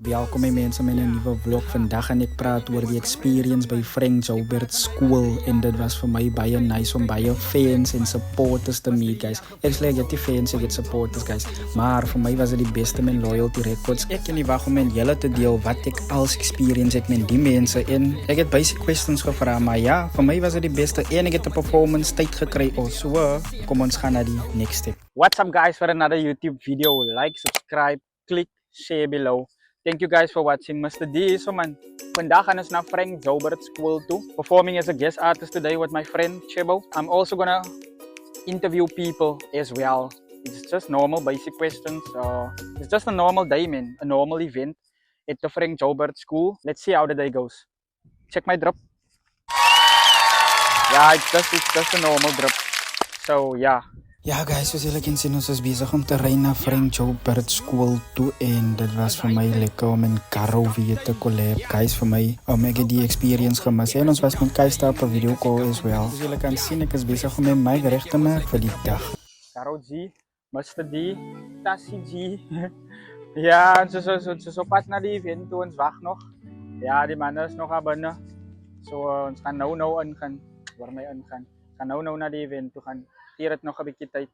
Welkom my mense met 'n nuwe vlog. Vandag gaan ek praat oor die experience by Frank Joubert School en dit was vir my baie nice om baie fans en supporters te meet, guys. Actually, ek het die fans, ek het supporters, guys. Maar vir my was dit die beste met loyalty records. Ek kan nie wag om met julle te deel wat ek als experience het met die mense en ek het basic questions gevra, maar ja, vir my was dit die beste en ek het 'n performance tyd gekry. So, kom ons gaan na die next step. What's up guys for another YouTube video. Like, subscribe, click, share below. Thank you guys for watching. Mr. D is man. Vandaag gaan ons naar Frank Joubert School toe. Performing as a guest artist today with my friend Chebo. I'm also gonna interview people as well. It's just normal basic questions. It's just a normal day, man. A normal event at the Frank Joubert School. Let's see how the day goes. Check my drop. Yeah, it's just a normal drop. So yeah. Ja guys, soos julle kan sien, ons is besig om te ry na Frank Joubert School toe en dit was vir my lekker om in Karoo weer te collab. Guys, vir my, ek het die experience gemis en ons was met Kaista op 'n video call as well. Soos julle kan sien, ek is besig om my mic reg te maak vir die dag. Karoo G, Mr. D, Tassie G. Ja, so pad na die event toe, ons wag nog. Ja, die manne is nog daar binne. So ons gaan nou ingaan, waar my ingaan. Gaan nou na die event toe gaan. Hier het nog 'n bietjie tyd.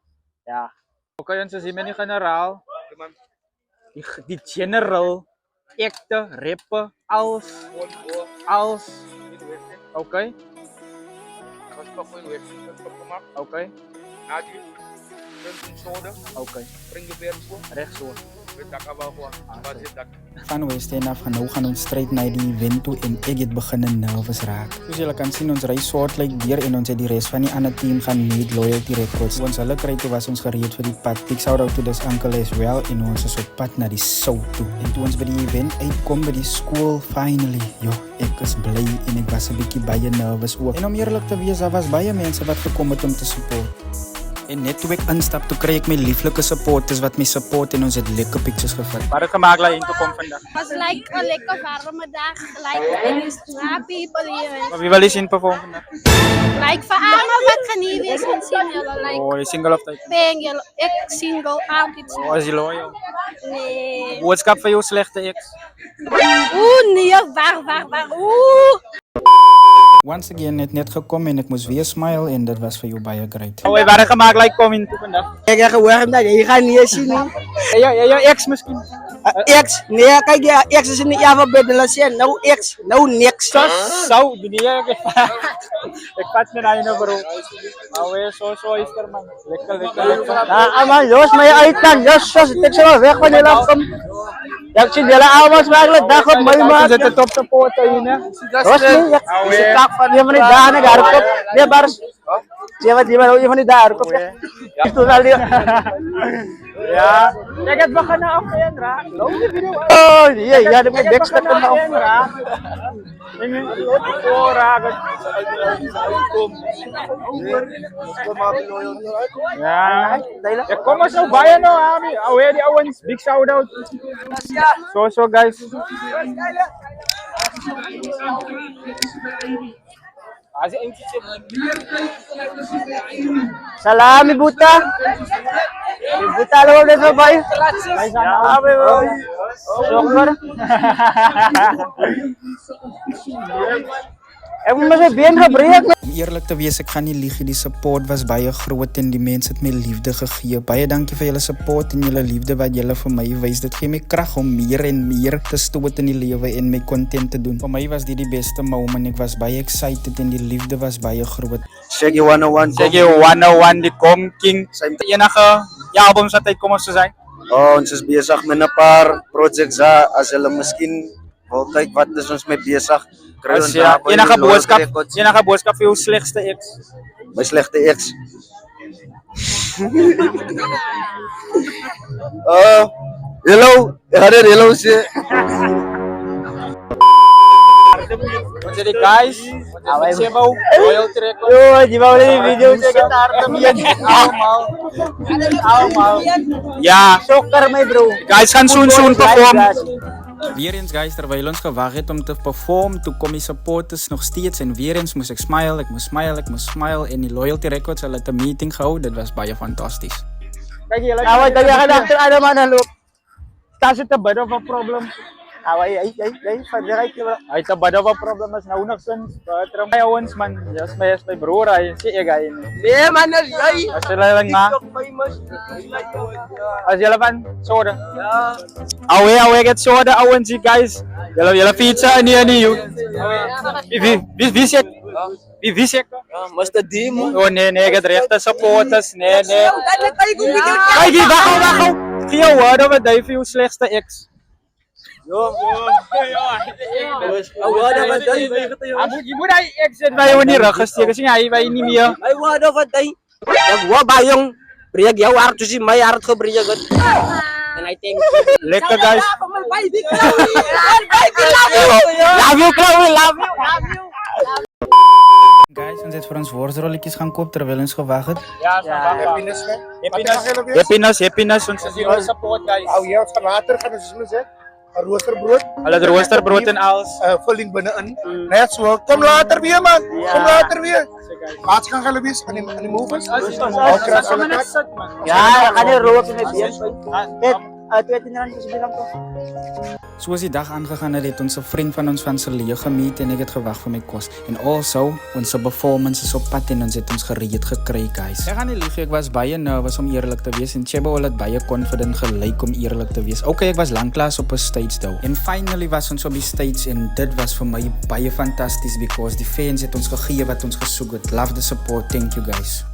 Ja. Okay, ons is hier met die generaal. Die general, ekte, rapper, als. Okay. Okay. Okay. Rechts so. Van Western af nou gaan ons stryd na die event toe en ek het begin nervous raak. Soos julle kan sien, ons ry soort like deur en ons het die res van die ander team gaan meet loyalty records. Ons hulle kry toe was ons gereed vir die pad. Big shout out to this uncle as well en ons is op pad na die South toe. En toe ons by die event uitkom by die school finally, ek is bly en ek was 'n bietjie baie nervous ook. En om eerlik te wees, daar was baie mense wat gekom het om te support. En net toe ek instap, toe kry ek my lieflike supporters wat my support en ons het lekker pictures gevat. Wat het gemaak dat jy toe kom vandag? Was like 'n lekker warme dag, like happy people here. Maar wie wil jy sien perform vandag? Like vir almal wat kan nie wees en sien julle like. Die single of tyd. Ben julle ek single altyd. Is jy loyal? Nee. Boodskap vir jou slegte ex. Nee, waar. Once again, het net gekom en ek moes weer smile en dit was vir jou baie great. Wat het gemaak like kom in toe vandag? Ek het gehoor dat jy gaan nie sien nie. Jou ex miskien. Ex, nee, kyk jy, ex is nie alfabet hulle sê nou ex, nou niks. Sou, die ek vat met hy nou bro. Maar so is er man. Lekker. Man, los my uit dan. Yes, ek sal weg van julle kom. Ek sien julle almal swaarlik dag op my maat. Dit top support hier, né? Los my, ek kak van jy van die dae net daar kom. Nee, bars. Jy wat jy van die daar kom. Ek toe al die. Ja, ek het begin na afgaan raak. Loop die video. Oh, ja, dit moet beks met hom. Ja, ek kom ons nou baie nou, Ami. Alweer die ouens, big shout out. So guys. Salami buta. Buta lo udah sampai. Salami boy. Syukur. Ek moet my been gebreek. Om eerlik te wees, ek gaan nie lieg, die support was baie groot en die mense het my liefde gegee. Baie dankie vir julle support en julle liefde wat julle vir my wys. Dit gee my krag om meer en meer te stoot in die lewe en my content te doen. Vir my was dit die beste moment. Ek was baie excited en die liefde was baie groot. Shaggy 101. Shaggy 101 die Kom King. Enige albums wat uitkom ons sy. Ons is besig met 'n paar projects as hulle miskien wil kyk wat is ons mee besig. Enige boodskap vir jou slegste ex. My slegte ex. Hello sê. Ons het die guys, ons het Chebo, loyalty record. Jy wou die video check het harte mee. Almal. Ja, Sokker my bro. guys gaan soon perform. Weer eens guys, terwyl ons gewag het om te perform, toe kom die supporters nog steeds en weer eens moes ek smile en die loyalty records hulle het 'n meeting gehou. Dit was baie fantasties. Kyk julle. Ja, wat jy gaan agter aan man loop. That's a bit of a problem. Ay, verder bro. Ay, tabad pa problem mas naunak sun. Tramay awans man. Yes, may bro ay si egay. Nee man, ay. Asila lang nga. Famous. Asila pan soda. Awe get soda awan si guys. Yala pizza ani you. Visit. Visit. Masta di mo. Oh ne get resta supporters ne. Ay di bakaw. Kaya wala ba dai few slechtste X. Wala ba tayo? Abu ibu dai X ba yun ni rakas kasi nga iba ini miya. Ay, wala ba tayo? Nagwa ba yung Briyag yaw arto si may art ko Briyag. And I think Leka guys. love you, Chloe, love you. Guys, ons het vir ons worsrolletjies gaan koop terwyl ons gewag het. Ja, happiness ons is hier support guys. Ou ja, van later gaan ons soos sê, 'n roosterbrood, Hulle roosterbrood en als. vulling binne-in. Net so. Kom later weer man. Kom later weer. Wat gaan hulle wees aan die movies? Ja, kan je rook in het bier. Dit, 20 rand is bilang ko. Soos die dag aangegaan het ons 'n vriend van ons van Celia gemeet en ek het gewag vir my kos. En also, ons performance is op pad en ons het ons gereed gekry, guys. Ek gaan nie lieg, ek was baie nervous om eerlik te wees en Chebo het baie confident gelyk om eerlik te wees. Okay, ek was lanklaas op 'n stage though. En finally was ons op die stage en dit was vir my baie fantasties because die fans het ons gegee wat ons gesoek het. Love the support. Thank you guys.